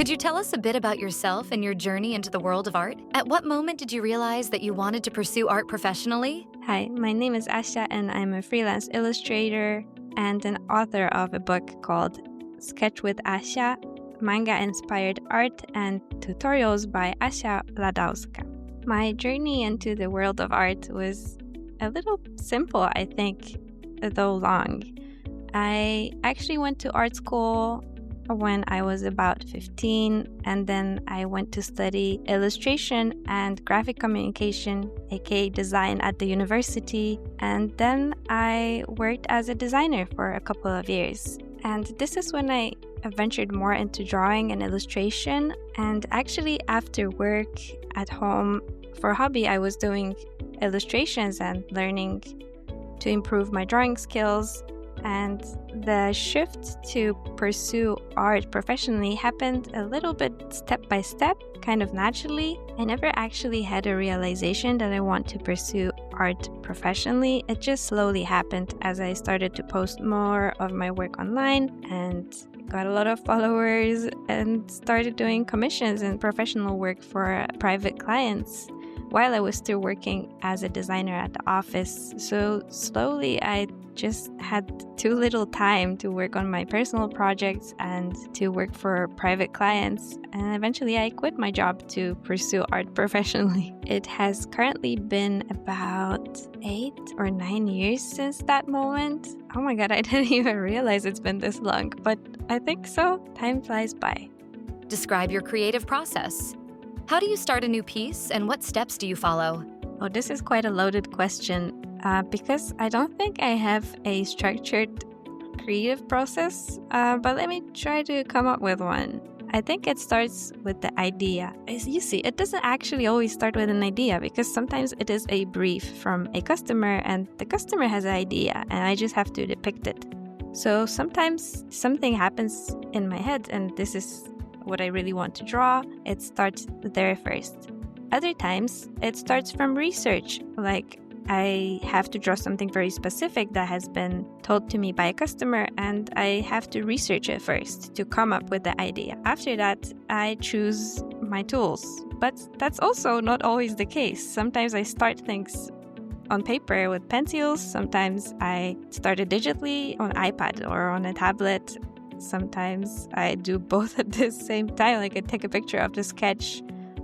Could you tell us a bit about yourself and your journey into the world of art? At what moment did you realize that you wanted to pursue art professionally? Hi, my name is Asha, and I'm a freelance illustrator and an author of a book called Sketch with Asha, manga-inspired art and tutorials by Asha Ladowska. My journey into the world of art was a little simple, I think, though long. I actually went to art school when I was about 15, and then I went to study illustration and graphic communication, aka design, at the university, and then I worked as a designer for a couple of years. And this is when I ventured more into drawing and illustration. And actually, after work at home for hobby, I was doing illustrations and learning to improve my drawing skills. And the shift to pursue art professionally happened a little bit step by step, kind of naturally. I never actually had a realization that I want to pursue art professionally. It just slowly happened as I started to post more of my work online and got a lot of followers and started doing commissions and professional work for private clients while I was still working as a designer at the office. So slowly I just had too little time to work on my personal projects and to work for private clients. And eventually I quit my job to pursue art professionally. It has currently been about 8 or 9 years since that moment. Oh my God, I didn't even realize it's been this long, but I think so. Time flies by. Describe your creative process. How do you start a new piece, and what steps do you follow? Oh, this is quite a loaded question because I don't think I have a structured creative process, but let me try to come up with one. I think it starts with the idea. As you see, it doesn't actually always start with an idea because sometimes it is a brief from a customer and the customer has an idea and I just have to depict it. So sometimes something happens in my head and this is what I really want to draw. It starts there first. Other times, it starts from research, like I have to draw something very specific that has been told to me by a customer and I have to research it first to come up with the idea. After that, I choose my tools. But that's also not always the case. Sometimes I start things on paper with pencils. Sometimes I start it digitally on iPad or on a tablet. Sometimes I do both at the same time, like I take a picture of the sketch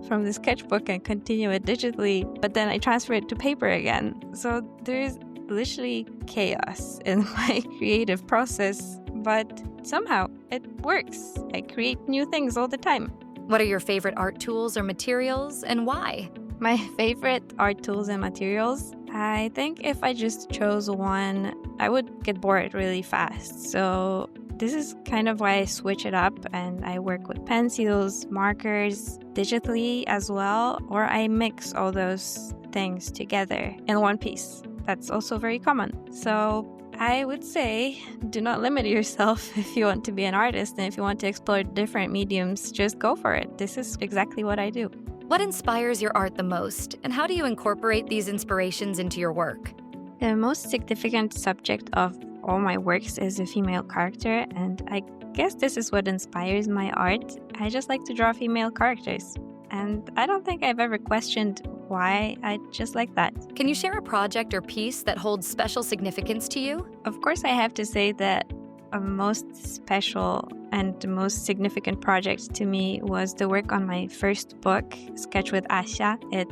from the sketchbook and continue it digitally, but then I transfer it to paper again. So there's literally chaos in my creative process, but somehow it works. I create new things all the time. What are your favorite art tools or materials, and why? My favorite art tools and materials, I think if I just chose one, I would get bored really fast. So this is kind of why I switch it up and I work with pencils, markers, digitally as well, or I mix all those things together in one piece. That's also very common. So I would say do not limit yourself if you want to be an artist, and if you want to explore different mediums, just go for it. This is exactly what I do. What inspires your art the most, and how do you incorporate these inspirations into your work? The most significant subject of all my works is a female character, and I guess this is what inspires my art. I just like to draw female characters, and I don't think I've ever questioned why. I just like that. Can you share a project or piece that holds special significance to you? Of course, I have to say that a most special and the most significant project to me was the work on my first book, Sketch with Asha. It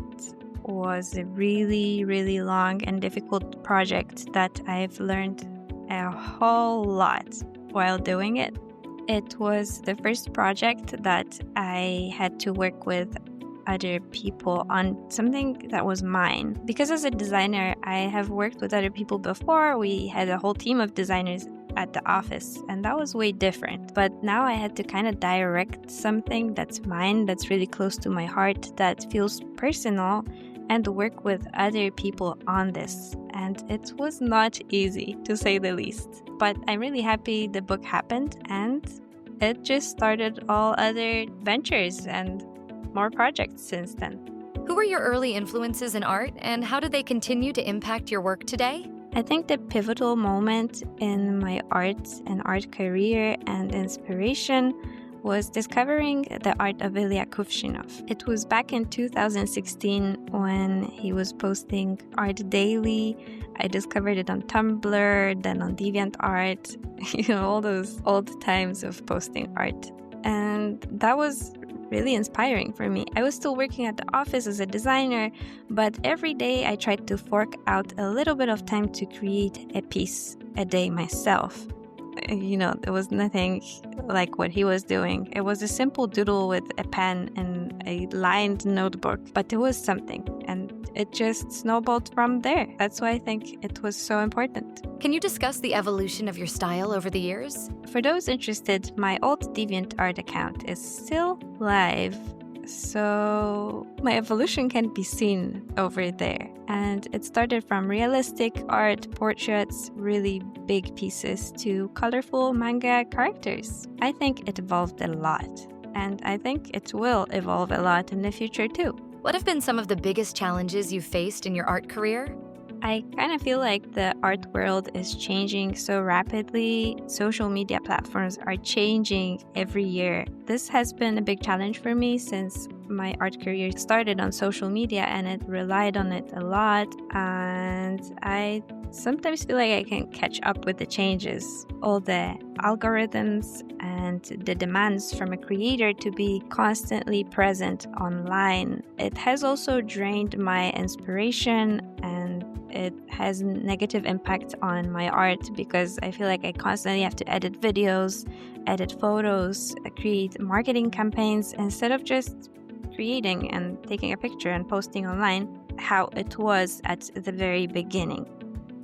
was a really, really long and difficult project that I've learned a whole lot while doing it. It was the first project that I had to work with other people on something that was mine. Because as a designer, I have worked with other people before. We had a whole team of designers at the office, and that was way different. But now I had to kind of direct something that's mine, that's really close to my heart, that feels personal, and work with other people on this. And it was not easy, to say the least. But I'm really happy the book happened, and it just started all other ventures and more projects since then. Who were your early influences in art, and how do they continue to impact your work today? I think the pivotal moment in my art and art career and inspiration was discovering the art of Ilya Kuvshinov. It was back in 2016 when he was posting art daily. I discovered it on Tumblr, then on DeviantArt, all those old times of posting art. And that was really inspiring for me. I was still working at the office as a designer, but every day I tried to fork out a little bit of time to create a piece a day myself. There was nothing like what he was doing. It was a simple doodle with a pen and a lined notebook, but it was something, and it just snowballed from there. That's why I think it was so important. Can you discuss the evolution of your style over the years? For those interested, my old DeviantArt account is still live, so my evolution can be seen over there. And it started from realistic art, portraits, really big pieces, to colorful manga characters. I think it evolved a lot, and I think it will evolve a lot in the future too. What have been some of the biggest challenges you've faced in your art career? I kind of feel like the art world is changing so rapidly. Social media platforms are changing every year. This has been a big challenge for me since my art career started on social media and it relied on it a lot. And I sometimes feel like I can't catch up with the changes. All the algorithms and the demands from a creator to be constantly present online. It has also drained my inspiration, and it has a negative impact on my art because I feel like I constantly have to edit videos, edit photos, create marketing campaigns instead of just creating and taking a picture and posting online how it was at the very beginning.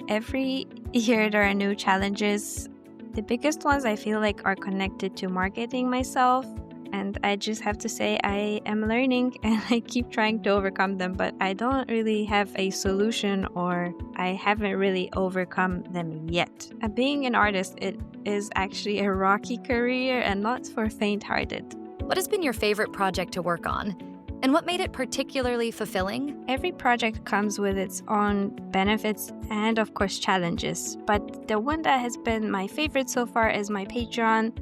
Every year there are new challenges. The biggest ones I feel like are connected to marketing myself, and I just have to say I am learning and I keep trying to overcome them, but I don't really have a solution, or I haven't really overcome them yet. Being an artist, it is actually a rocky career and not for faint-hearted. What has been your favorite project to work on? And what made it particularly fulfilling? Every project comes with its own benefits and, of course, challenges. But the one that has been my favorite so far is my Patreon,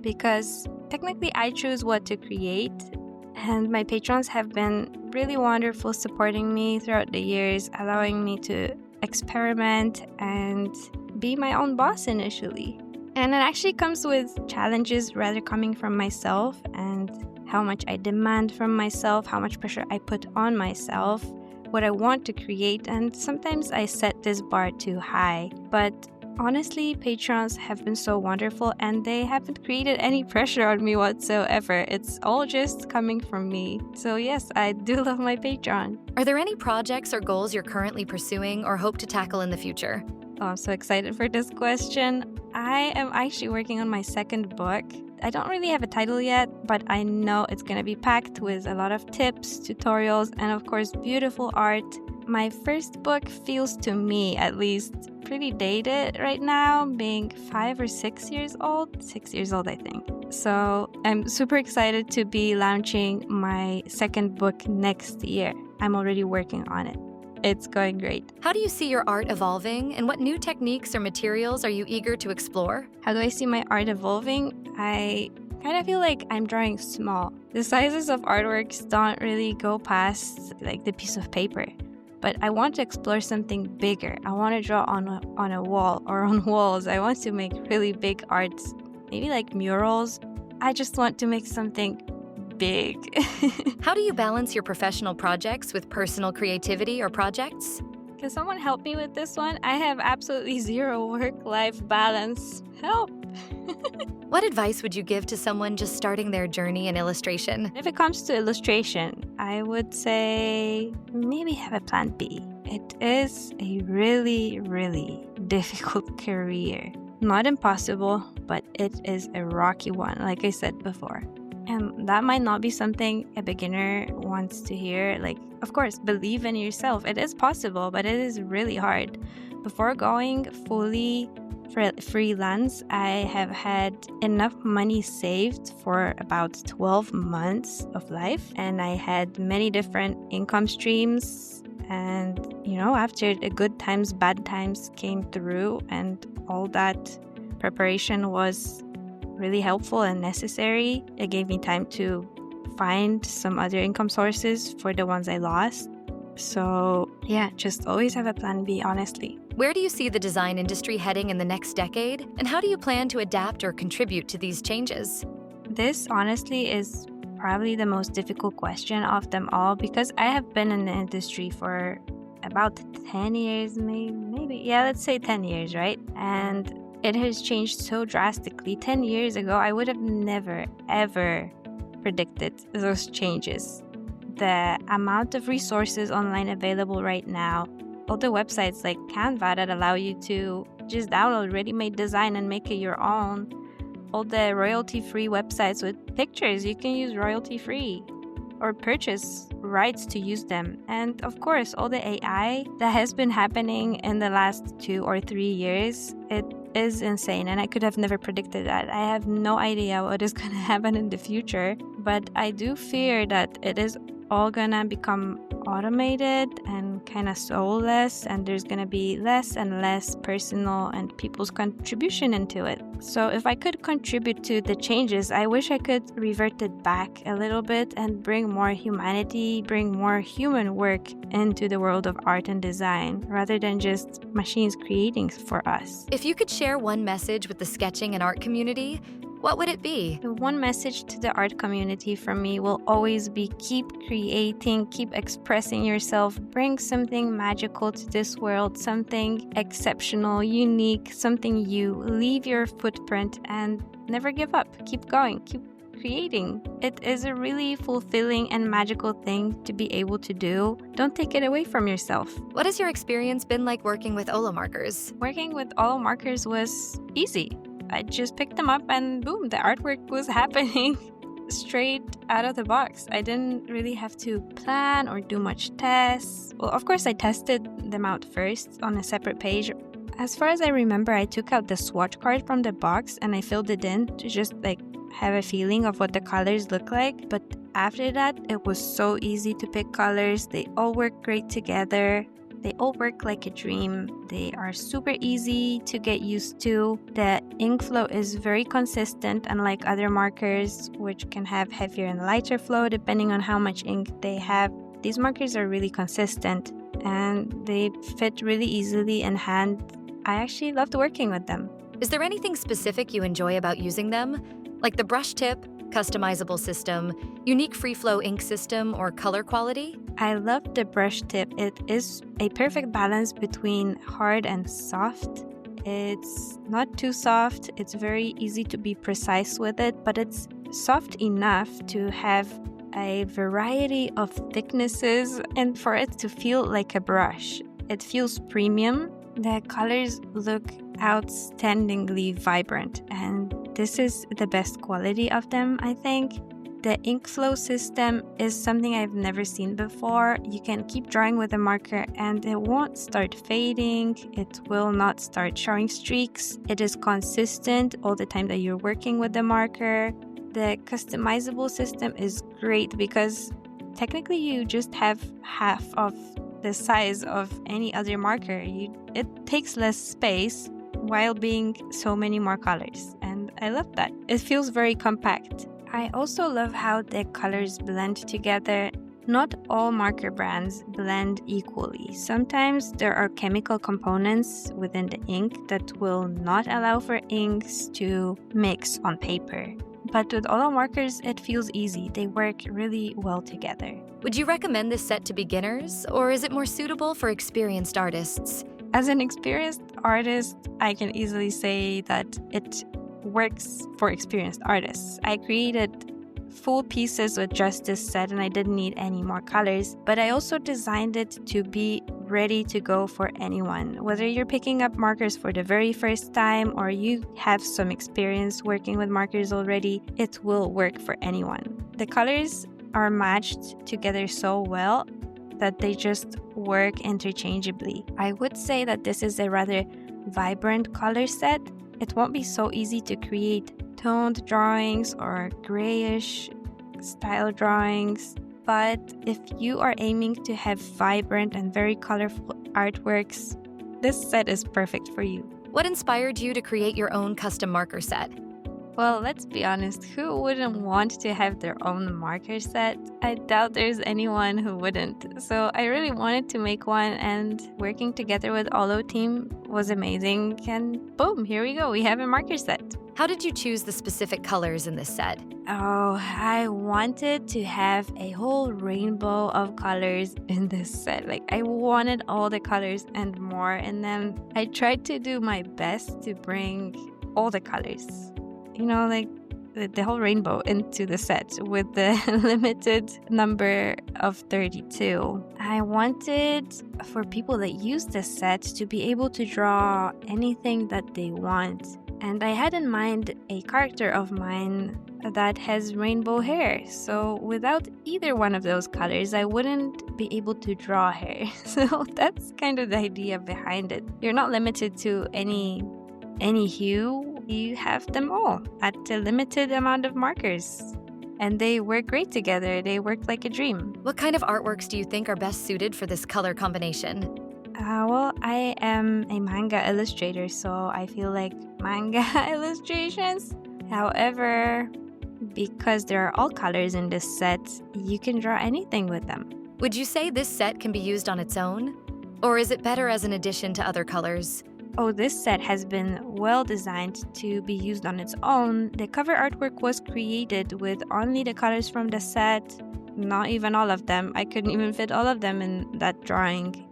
because technically I choose what to create, and my patrons have been really wonderful, supporting me throughout the years, allowing me to experiment and be my own boss initially. And it actually comes with challenges rather coming from myself and how much I demand from myself, how much pressure I put on myself, what I want to create, and sometimes I set this bar too high. But honestly, patrons have been so wonderful and they haven't created any pressure on me whatsoever. It's all just coming from me. So yes, I do love my Patreon. Are there any projects or goals you're currently pursuing or hope to tackle in the future? Oh, I'm so excited for this question. I am actually working on my second book. I don't really have a title yet, but I know it's going to be packed with a lot of tips, tutorials, and of course, beautiful art. My first book feels, to me at least, pretty dated right now, being 5 or 6 years old. 6 years old, I think. So I'm super excited to be launching my second book next year. I'm already working on it. It's going great. How do you see your art evolving, and what new techniques or materials are you eager to explore? How do I see my art evolving? I kind of feel like I'm drawing small. The sizes of artworks don't really go past like the piece of paper. But I want to explore something bigger. I want to draw on a wall or on walls. I want to make really big arts, maybe like murals. I just want to make something big. How do you balance your professional projects with personal creativity or projects? Can someone help me with this one? I have absolutely zero work-life balance. Help! What advice would you give to someone just starting their journey in illustration? If it comes to illustration, I would say maybe have a plan B. It is a really, really difficult career. Not impossible, but it is a rocky one, like I said before. And that might not be something a beginner wants to hear. Like, of course, believe in yourself. It is possible, but it is really hard. Before going fully freelance, I have had enough money saved for about 12 months of life. And I had many different income streams. And, after the good times, bad times came through, and all that preparation was really helpful and necessary. It gave me time to find some other income sources for the ones I lost. So yeah, just always have a plan B, honestly. Where do you see the design industry heading in the next decade? And how do you plan to adapt or contribute to these changes? This honestly is probably the most difficult question of them all, because I have been in the industry for about 10 years, maybe. Yeah, let's say 10 years, right? And it has changed so drastically. 10 years ago, I would have never, ever predicted those changes. The amount of resources online available right now, all the websites like Canva that allow you to just download ready-made design and make it your own, all the royalty-free websites with pictures you can use royalty-free or purchase rights to use them. And of course, all the AI that has been happening in the last 2 or 3 years, it is insane. And I could have never predicted that. I have no idea what is going to happen in the future, but I do fear that it is all gonna become automated and kind of soulless, and there's gonna be less and less personal and people's contribution into it. So if I could contribute to the changes, I wish I could revert it back a little bit and bring more humanity, bring more human work into the world of art and design, rather than just machines creating for us. If you could share one message with the sketching and art community, what would it be? The one message to the art community from me will always be keep creating, keep expressing yourself, bring something magical to this world, something exceptional, unique, something you. Leave your footprint and never give up. Keep going, keep creating. It is a really fulfilling and magical thing to be able to do. Don't take it away from yourself. What has your experience been like working with Olo markers? Working with Olo markers was easy. I just picked them up and boom, the artwork was happening straight out of the box. I didn't really have to plan or do much tests. Well, of course, I tested them out first on a separate page. As far as I remember, I took out the swatch card from the box and I filled it in to just have a feeling of what the colors look like. But after that, it was so easy to pick colors. They all work great together. They all work like a dream. They are super easy to get used to. The ink flow is very consistent, unlike other markers, which can have heavier and lighter flow depending on how much ink they have. These markers are really consistent and they fit really easily in hand. I actually loved working with them. Is there anything specific you enjoy about using them? Like the brush tip, customizable system, unique free flow ink system, or color quality? I love the brush tip. It is a perfect balance between hard and soft. It's not too soft. It's very easy to be precise with it, but it's soft enough to have a variety of thicknesses and for it to feel like a brush. It feels premium. The colors look outstandingly vibrant, and this is the best quality of them, I think. The ink flow system is something I've never seen before. You can keep drawing with a marker and it won't start fading. It will not start showing streaks. It is consistent all the time that you're working with the marker. The customizable system is great because technically you just have half of the size of any other marker. It takes less space while being so many more colors, and I love that. It feels very compact. I also love how the colors blend together. Not all marker brands blend equally. Sometimes there are chemical components within the ink that will not allow for inks to mix on paper. But with Olo markers, it feels easy. They work really well together. Would you recommend this set to beginners, or is it more suitable for experienced artists? As an experienced artist, I can easily say that it works for experienced artists. I created full pieces with just this set and I didn't need any more colors, but I also designed it to be ready to go for anyone. Whether you're picking up markers for the very first time or you have some experience working with markers already, it will work for anyone. The colors are matched together so well that they just work interchangeably. I would say that this is a rather vibrant color set. It won't be so easy to create toned drawings or grayish style drawings, but if you are aiming to have vibrant and very colorful artworks, this set is perfect for you. What inspired you to create your own custom marker set? Well, let's be honest, who wouldn't want to have their own marker set? I doubt there's anyone who wouldn't. So I really wanted to make one, and working together with Olo team was amazing. And boom, here we go. We have a marker set. How did you choose the specific colors in this set? Oh, I wanted to have a whole rainbow of colors in this set. Like, I wanted all the colors and more in them. I tried to do my best to bring all the colors, like the whole rainbow into the set with the limited number of 32. I wanted for people that use the set to be able to draw anything that they want. And I had in mind a character of mine that has rainbow hair. So without either one of those colors, I wouldn't be able to draw hair. So that's kind of the idea behind it. You're not limited to any hue. You have them all at a limited amount of markers. And they work great together. They work like a dream. What kind of artworks do you think are best suited for this color combination? Well, I am a manga illustrator, so I feel like manga illustrations. However, because there are all colors in this set, you can draw anything with them. Would you say this set can be used on its own? Or is it better as an addition to other colors? Oh, this set has been well designed to be used on its own. The cover artwork was created with only the colors from the set, not even all of them. I couldn't even fit all of them in that drawing.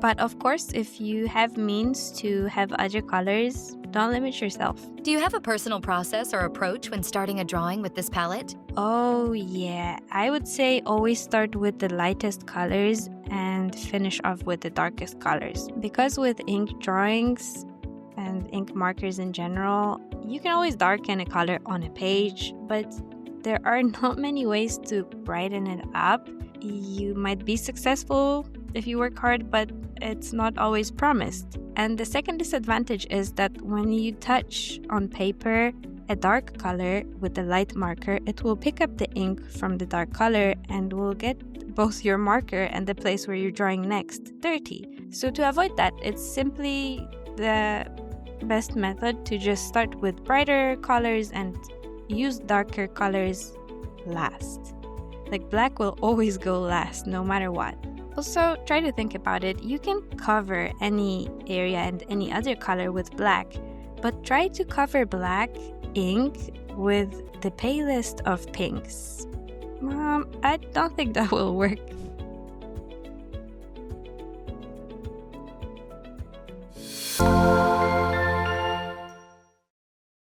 But of course, if you have means to have other colors, don't limit yourself. Do you have a personal process or approach when starting a drawing with this palette? Oh yeah, I would say always start with the lightest colors and finish off with the darkest colors. Because with ink drawings and ink markers in general, you can always darken a color on a page, but there are not many ways to brighten it up. You might be successful if you work hard, but it's not always promised. And the second disadvantage is that when you touch on paper a dark color with the light marker, it will pick up the ink from the dark color and will get both your marker and the place where you're drawing next dirty. So to avoid that, it's simply the best method to just start with brighter colors and use darker colors last. Like black will always go last no matter what. Also, try to think about it. You can cover any area and any other color with black, but try to cover black ink with the palest of pinks. I don't think that will work.